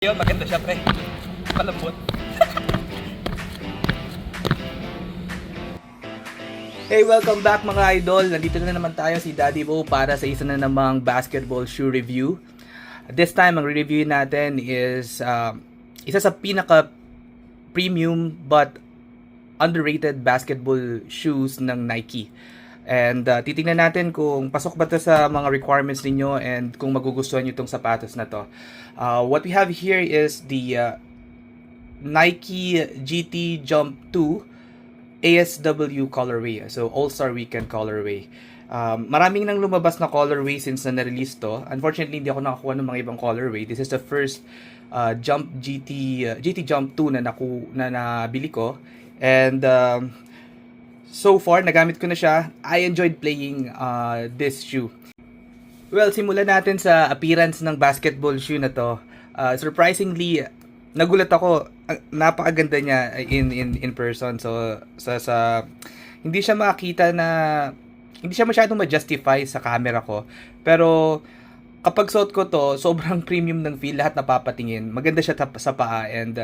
Yun, maganda siya, pre. Malambot. Hey, welcome back mga idol. Nandito na naman tayo si Daddy Bo para sa isa na namang basketball shoe review. This time, ang review natin is isa sa pinaka premium but underrated basketball shoes ng Nike. And titingnan natin kung pasok ba ito sa mga requirements ninyo and kung magugustuhan nyo itong sapatos na to. What we have here is the Nike GT Jump 2 ASW colorway. So All-Star Weekend colorway. Maraming nang lumabas na colorway since na na-release to. Unfortunately, hindi ako nakakuha ng mga ibang colorway. This is the first GT Jump 2 na nabili ko. And so far, nagamit ko na siya. I enjoyed playing this shoe. Well, simulan natin sa appearance ng basketball shoe na to. Surprisingly, nagulat ako. Napakaganda niya in person. So sa hindi siya makita na hindi siya masyadong ma-justify sa camera ko. Pero kapag suot ko to, sobrang premium ng feel, lahat napapatingin. Maganda siya sa paa and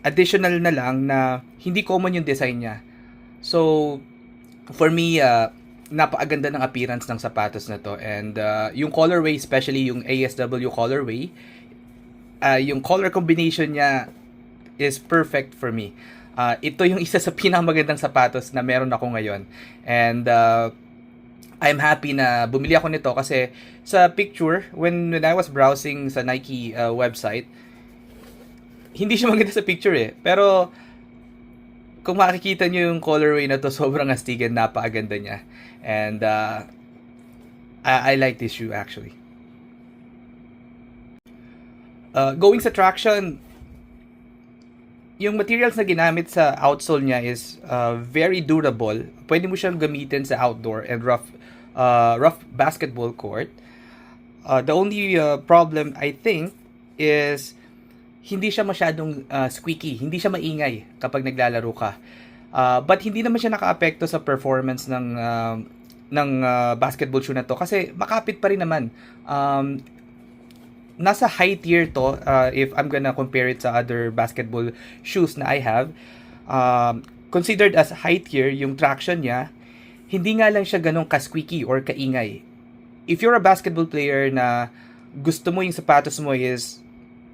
additional na lang na hindi common yung design niya. So for me, napakaganda ng appearance ng sapatos na to and yung colorway, especially yung ASW colorway, yung color combination niya is perfect for me. Ito yung isa sa pinakamagandang sapatos na meron ako ngayon. And I'm happy na bumili ako nito kasi sa picture, when I was browsing sa Nike website, hindi siya maganda sa picture eh. Pero kung makikita nyo yung colorway na to, sobrang astigan, napakaganda niya. And I like this shoe actually. Going sa traction, yung materials na ginamit sa outsole niya is very durable. Pwede mo siyang gamitin sa outdoor and rough basketball court. The only problem I think is hindi siya masyadong squeaky, hindi siya maingay kapag naglalaro ka. But hindi naman siya nakaapekto sa performance ng basketball shoe na to kasi makapit pa rin naman. Nasa high tier to if I'm gonna compare it sa other basketball shoes na I have. Considered as high tier, yung traction niya, hindi nga lang siya ganun ka-squeaky or kaingay. If you're a basketball player na gusto mo yung sapatos mo is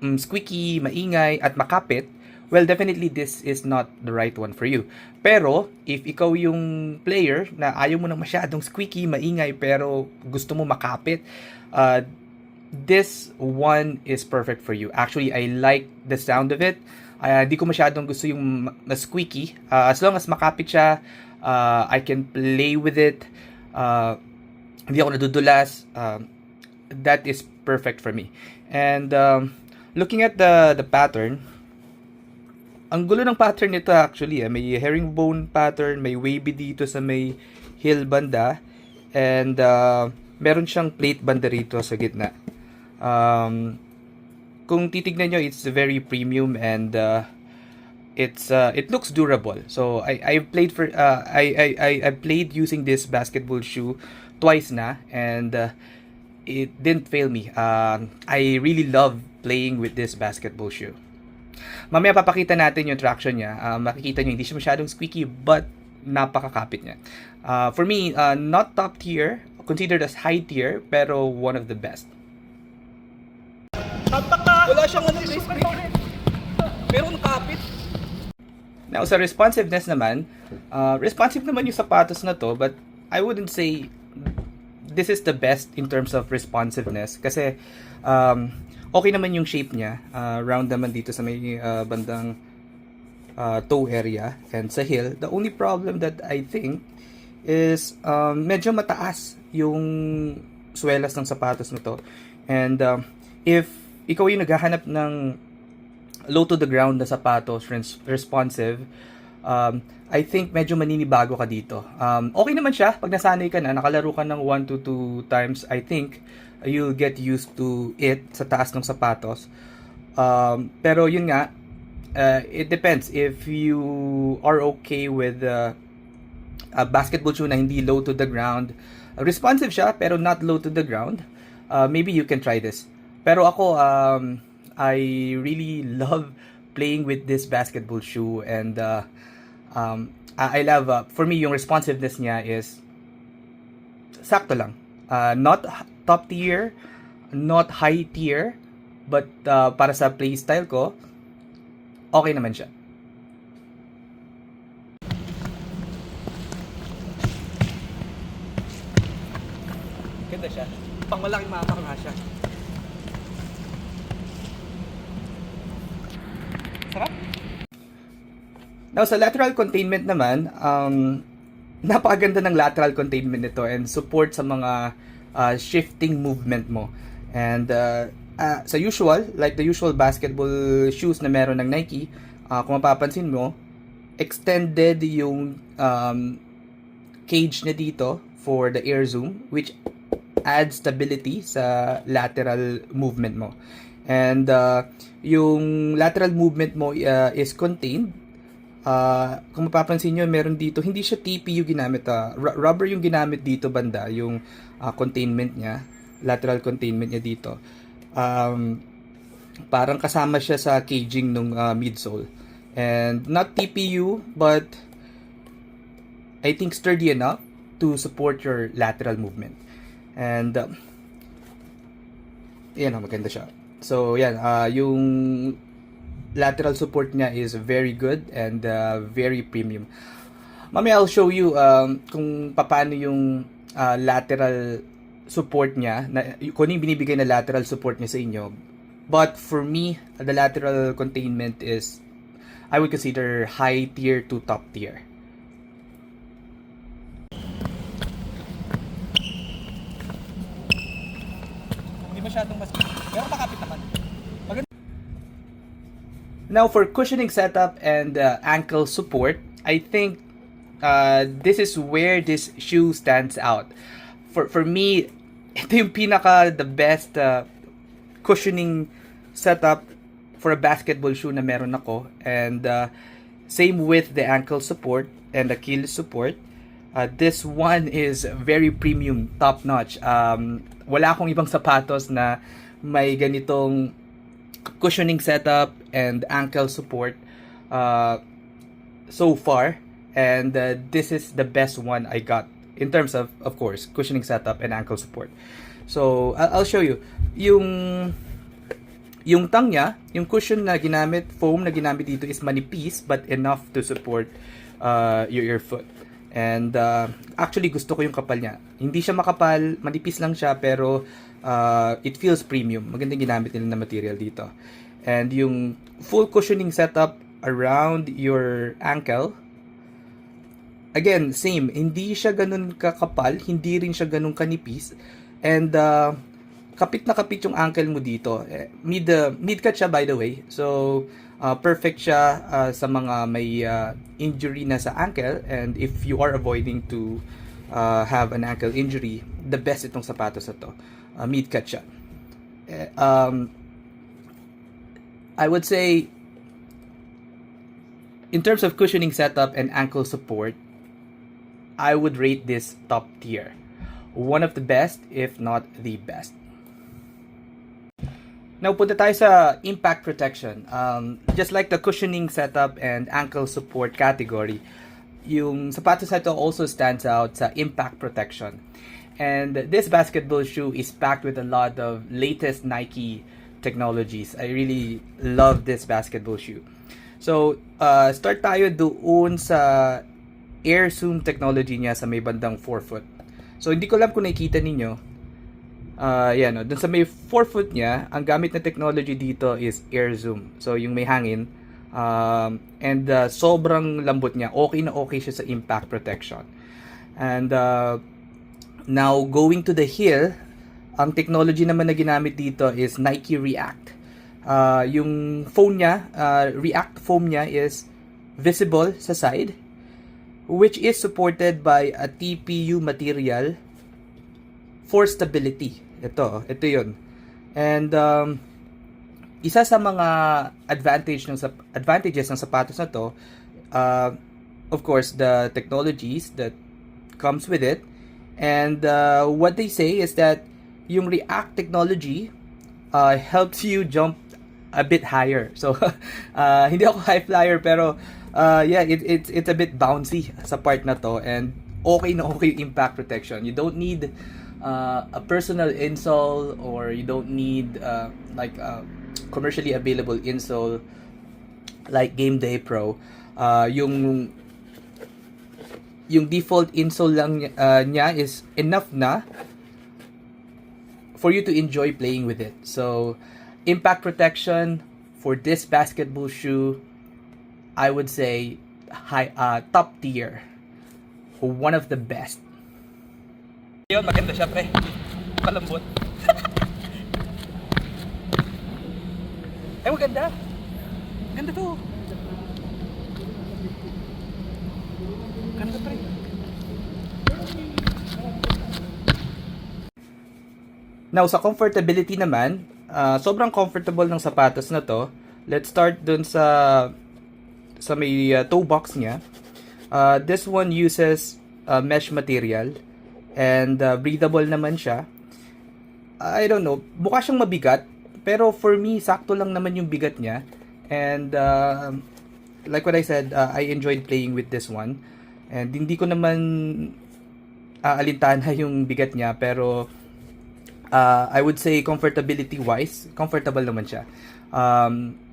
squeaky, maingay, at makapit, well, definitely this is not the right one for you. Pero, if ikaw yung player na ayaw mo ng masyadong squeaky, maingay, pero gusto mo makapit, this one is perfect for you. Actually, I like the sound of it. Di ko masyadong gusto yung squeaky. As long as makapit siya, I can play with it. Hindi ako nadudulas. That is perfect for me. And looking at the pattern, ang gulo ng pattern nito actually. May herringbone pattern, may wavy dito sa may heel banda, and meron siyang plate banda rito sa gitna. Kung titignan nyo, it's very premium and it looks durable. So I played using this basketball shoe twice na and it didn't fail me. I really love playing with this basketball shoe. Mamaya papakita natin yung traction niya. Makikita nyo, hindi siya masyadong squeaky but napakakapit niya. For me, not top tier, considered as high tier, pero one of the best. Wala siyang pero nakapit. Now, sa responsiveness naman, responsive naman yung sapatos na to, but I wouldn't say this is the best in terms of responsiveness kasi okay naman yung shape niya. Round naman dito sa may bandang toe area and sa heel. The only problem that I think is medyo mataas yung swelas ng sapatos na to. And if ikaw yung naghahanap ng low to the ground na sapatos, responsive, I think medyo maninibago ka dito. Okay naman siya pag nasanay ka na, nakalaro ka ng 1 to 2 times, I think you'll get used to it sa taas ng sapatos. Pero yun nga, it depends if you are okay with a basketball shoe na hindi low to the ground. Responsive siya pero not low to the ground. Maybe you can try this. Pero ako, I really love playing with this basketball shoe, and I love, for me, yung responsiveness niya is sakto lang. Not top tier, not high tier, but para sa playstyle ko, okay naman siya. Ganda siya. Pang malaking mapa nga siya. Sarap. Now, sa lateral containment naman, napakaganda ng lateral containment nito and support sa mga shifting movement mo. And sa usual, like the usual basketball shoes na meron ng Nike, kung mapapansin mo, extended yung cage na dito for the air zoom, which adds stability sa lateral movement mo. And yung lateral movement mo is contained. Kung mapapansin nyo, meron dito, hindi siya TPU ginamit, rubber yung ginamit dito banda, yung containment niya, lateral containment niya dito. Parang kasama siya sa caging ng midsole. And not TPU, but I think sturdy enough to support your lateral movement. And yan, maganda siya. So yan, yung lateral support niya is very good and very premium. Mamaya I'll show you kung paano yung lateral support niya, kung ano yung binibigay na lateral support niya sa inyo. But for me, the lateral containment is, I would consider high tier to top tier. Hindi masyadong mas, pero makapit naman. Now, for cushioning setup and ankle support, I think this is where this shoe stands out. For me, ito yung the best cushioning setup for a basketball shoe na meron ako. And same with the ankle support and the heel support. This one is very premium, top notch. Wala akong ibang sapatos na may ganitong cushioning setup and ankle support so far, and this is the best one I got in terms of course, cushioning setup and ankle support. So I'll show you yung tang niya, yung cushion na ginamit, foam na ginamit dito is manipis but enough to support your foot. And actually gusto ko yung kapal niya. Hindi siya makapal, manipis lang siya, pero it feels premium. Magandang ginamit nila na material dito. And yung full cushioning setup around your ankle, again, same. Hindi siya ganun kakapal, hindi rin siya ganun kanipis. And kapit na kapit yung ankle mo dito. Mid-cut siya, by the way. So perfect siya sa mga may injury na sa ankle, and if you are avoiding to have an ankle injury, the best itong sapatos na to. Mid-cut siya. I would say in terms of cushioning setup and ankle support, I would rate this top tier. One of the best, if not the best. Now, punta tayo sa impact protection. Just like the cushioning setup and ankle support category, yung sapatos na ito also stands out sa impact protection. And this basketball shoe is packed with a lot of latest Nike technologies. I really love this basketball shoe. So, start tayo doon sa air zoom technology niya sa may bandang forefoot. So, hindi ko alam kung nakikita ninyo. Yan, no? Doon sa may forefoot niya, ang gamit na technology dito is air zoom. So, yung may hangin. And sobrang lambot niya. Okay na okay siya sa impact protection. And now, going to the heel, ang technology naman na ginamit dito is Nike React. Yung foam niya, React foam niya is visible sa side, which is supported by a TPU material for stability. Ito yun. And isa sa mga advantages ng sapatos na to, of course, the technologies that comes with it. And what they say is that yung React technology helps you jump a bit higher. So hindi ako high flyer, pero yeah, it's a bit bouncy sa part na to, and okay na okay yung impact protection. You don't need a personal insole, or you don't need like commercially available insole like Game Day Pro. Yung default insole lang niya is enough na for you to enjoy playing with it. So impact protection for this basketball shoe, I would say top tier, one of the best. Yun, maganda siya, pre. Palambot. Ay, maganda. Ganda to. Ganda, pre. Now, sa comfortability naman, sobrang comfortable ng sapatos na to. Let's start dun sa may toe box niya. This one uses mesh material, and breathable naman siya. I don't know, mukha siyang mabigat, pero for me, sakto lang naman yung bigat niya. And like what I said, I enjoyed playing with this one. And hindi ko naman alintana yung bigat niya, pero I would say comfortability wise, comfortable naman siya.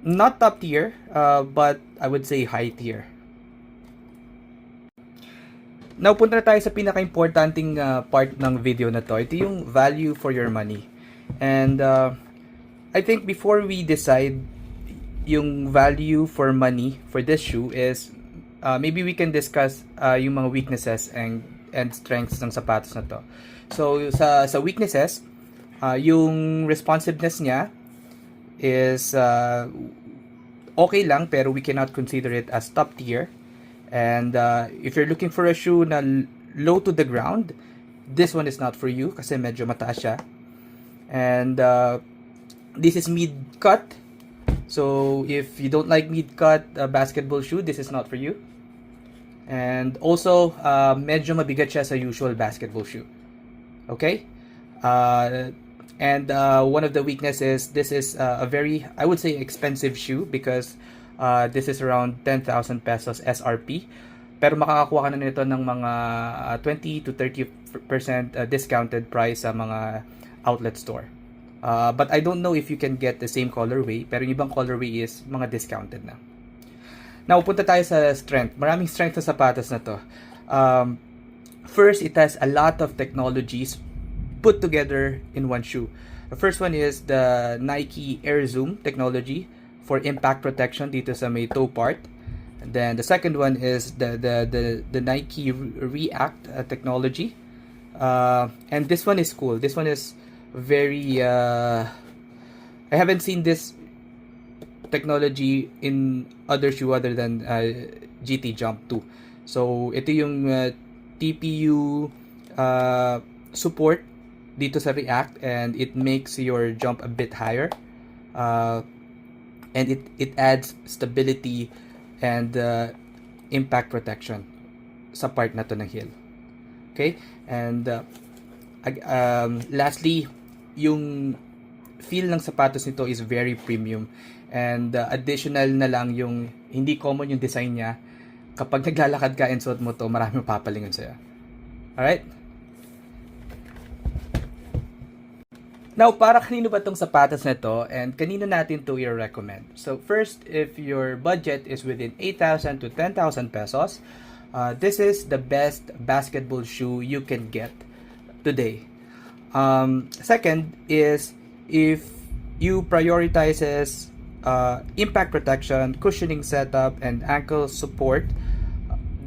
Not top tier, but I would say high tier. Now, punta na tayo sa pinaka-importanting part ng video na to. Ito yung value for your money. And I think before we decide yung value for money for this shoe is maybe we can discuss yung mga weaknesses and strengths ng sapatos na to. So, sa weaknesses, yung responsiveness niya is okay lang, pero we cannot consider it as top tier. And if you're looking for a shoe na low to the ground, this one is not for you kasi medyo mataas siya. And this is mid-cut. So if you don't like mid-cut basketball shoe, this is not for you. And also, medyo mabigat siya sa usual basketball shoe. Okay? And one of the weaknesses, this is a very, I would say, expensive shoe because this is around 10,000 pesos SRP. Pero makakakuha ka na nito ng mga 20 to 30% discounted price sa mga outlet store. But I don't know if you can get the same colorway, pero yung ibang colorway is mga discounted na. Now, punta tayo sa strength. Maraming strength sa sapatos na to. First, it has a lot of technologies put together in one shoe. The first one is the Nike Air Zoom technology for impact protection dito sa may toe part. And then the second one is the Nike React technology. And this one is cool. This one is very I haven't seen this technology in other shoe other than GT Jump 2. So ito yung TPU support dito sa React, and it makes your jump a bit higher. And it adds stability and impact protection sa part na to ng heel. Okay? And lastly, yung feel ng sapatos nito is very premium. And additional na lang yung hindi common yung design niya. Kapag naglalakad ka and suot mo to, marami mapapalingon sa'yo. Alright? Now, para kanino ba tong sapatos na to, and kanino natin to i-recommend? So, first, if your budget is within 8,000 to 10,000 pesos, this is the best basketball shoe you can get today. Second is, if you prioritizes impact protection, cushioning setup, and ankle support,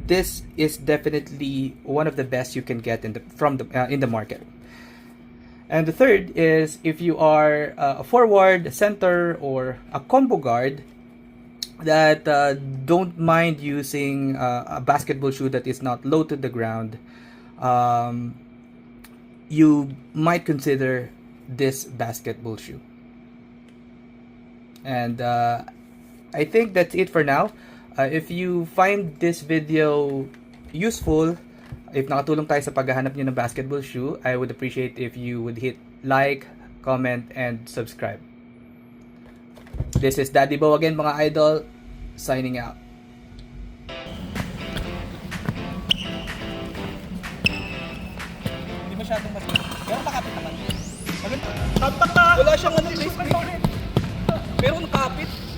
this is definitely one of the best you can get in the market. And the third is, if you are a forward, a center, or a combo guard that don't mind using a basketball shoe that is not low to the ground, you might consider this basketball shoe. And I think that's it for now. If you find this video useful, if nakatulong tayo sa paghahanap niyo ng basketball shoe, I would appreciate if you would hit like, comment, and subscribe. This is Daddy Bo again mga idol, signing out. Hindi masyadong mas... Pero nakapit naman. Wala siyang ano, placement. Pero nakapit.